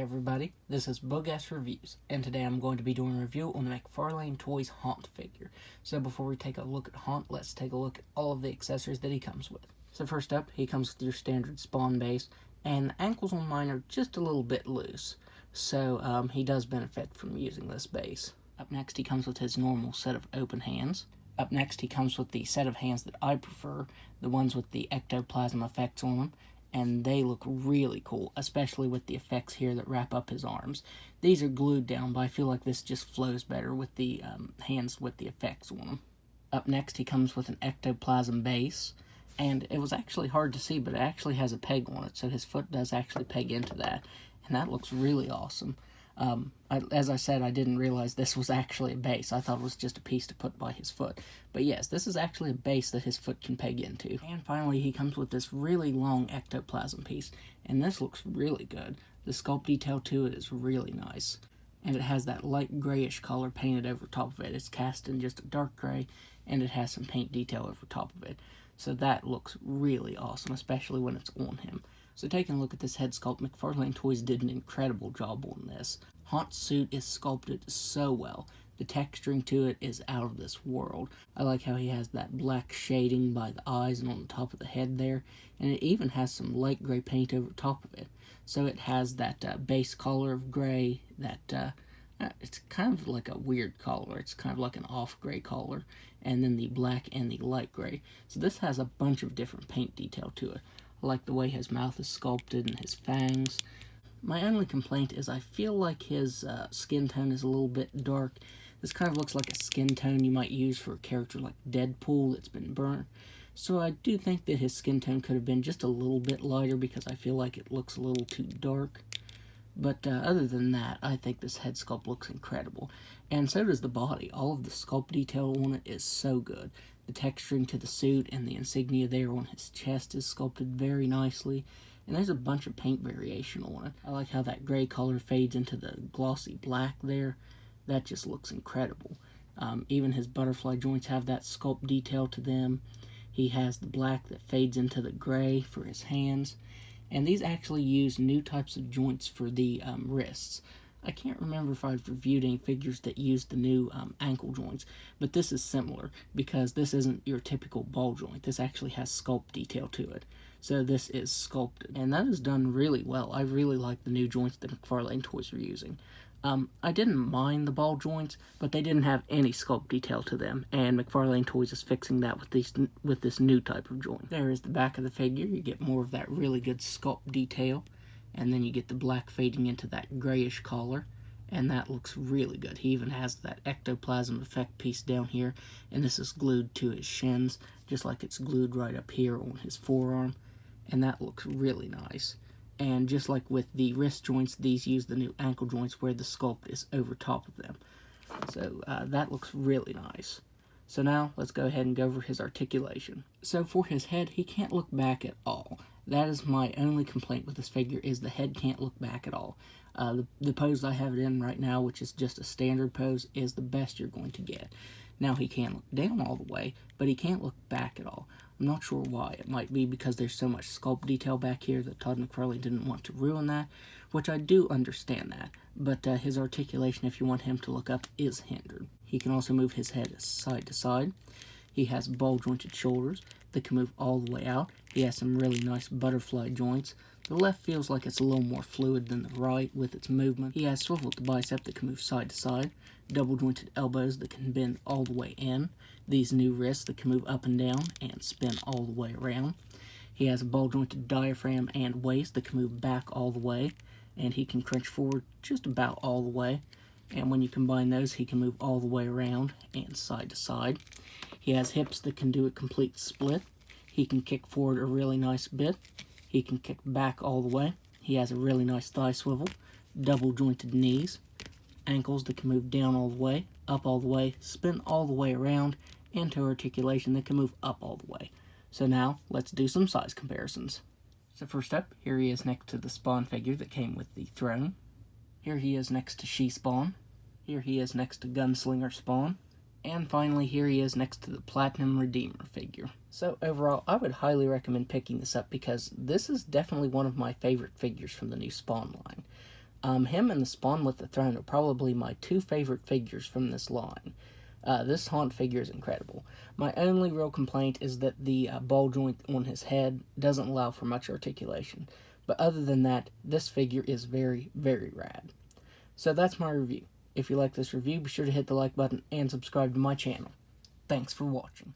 Hi everybody, this is Bug-Ass Reviews, and today I'm going to be doing a review on the McFarlane Toys Haunt figure. So before we take a look at Haunt, let's take a look at all of the accessories that he comes with. So first up, he comes with your standard Spawn base, and the ankles on mine are just a little bit loose, so he does benefit from using this base. Up next, he comes with his normal set of open hands. Up next, he comes with the set of hands that I prefer, the ones with the Ectoplasm effects on them. And they look really cool, especially with the effects here that wrap up his arms. These are glued down, but I feel like this just flows better with the hands with the effects on them. Up next, he comes with an Ectoplasm base, and it was actually hard to see, but it actually has a peg on it, so his foot does actually peg into that, and that looks really awesome. As I said, I didn't realize this was actually a base. I thought it was just a piece to put by his foot. But yes, this is actually a base that his foot can peg into. And finally, he comes with this really long ectoplasm piece, and this looks really good. The sculpt detail to it is really nice. And it has that light grayish color painted over top of it. It's cast in just a dark gray, and it has some paint detail over top of it. So that looks really awesome, especially when it's on him. So taking a look at this head sculpt, McFarlane Toys did an incredible job on this. Haunt's suit is sculpted so well. The texturing to it is out of this world. I like how he has that black shading by the eyes and on the top of the head there, and it even has some light gray paint over top of it. So it has that base color of gray, that it's kind of like a weird color. It's kind of like an off gray color, and then the black and the light gray. So this has a bunch of different paint detail to it. I like the way his mouth is sculpted and his fangs. My only complaint is I feel like his skin tone is a little bit dark. This kind of looks like a skin tone you might use for a character like Deadpool that's been burnt. So I do think that his skin tone could have been just a little bit lighter because I feel like it looks a little too dark. But other than that, I think this head sculpt looks incredible. And so does the body. All of the sculpt detail on it is so good. The texturing to the suit and the insignia there on his chest is sculpted very nicely. And there's a bunch of paint variation on it. I like how that gray color fades into the glossy black there. That just looks incredible. Even his butterfly joints have that sculpt detail to them. He has the black that fades into the gray for his hands. And these actually use new types of joints for the wrists. I can't remember if I've reviewed any figures that use the new ankle joints, but this is similar because this isn't your typical ball joint. This actually has sculpt detail to it. So this is sculpted, and that is done really well. I really like the new joints that McFarlane Toys are using. I didn't mind the ball joints, but they didn't have any sculpt detail to them, and McFarlane Toys is fixing that with this new type of joint. There is the back of the figure. You get more of that really good sculpt detail, and then you get the black fading into that grayish color, and that looks really good. He even has that ectoplasm effect piece down here, and this is glued to his shins, just like it's glued right up here on his forearm, and that looks really nice. And just like with the wrist joints, these use the new ankle joints where the sculpt is over top of them. So that looks really nice. So now let's go ahead and go over his articulation. So for his head, he can't look back at all. That is my only complaint with this figure, is the head can't look back at all. The pose I have it in right now, which is just a standard pose, is the best you're going to get. Now he can't look down all the way, but he can't look back at all. I'm not sure why. It might be because there's so much sculpt detail back here that Todd McFarlane didn't want to ruin that, which I do understand that. But his articulation, if you want him to look up, is hindered. He can also move his head side to side. He has ball-jointed shoulders that can move all the way out. He has some really nice butterfly joints. The left feels like it's a little more fluid than the right with its movement. He has swivel at the bicep that can move side to side. Double-jointed elbows that can bend all the way in. These new wrists that can move up and down and spin all the way around. He has a ball-jointed diaphragm and waist that can move back all the way. And he can crunch forward just about all the way. And when you combine those, he can move all the way around and side to side. He has hips that can do a complete split. He can kick forward a really nice bit. He can kick back all the way. He has a really nice thigh swivel. Double jointed knees. Ankles that can move down all the way, up all the way, spin all the way around, and to articulation that can move up all the way. So now, let's do some size comparisons. So first up, here he is next to the Spawn figure that came with the throne. Here he is next to She-Spawn. Here he is next to Gunslinger Spawn. And finally, here he is next to the Platinum Redeemer figure. So overall, I would highly recommend picking this up because this is definitely one of my favorite figures from the new Spawn line. Him and the Spawn with the Throne are probably my two favorite figures from this line. This Haunt figure is incredible. My only real complaint is that the ball joint on his head doesn't allow for much articulation. But other than that, this figure is very, very rad. So that's my review. If you like this review, be sure to hit the like button and subscribe to my channel. Thanks for watching.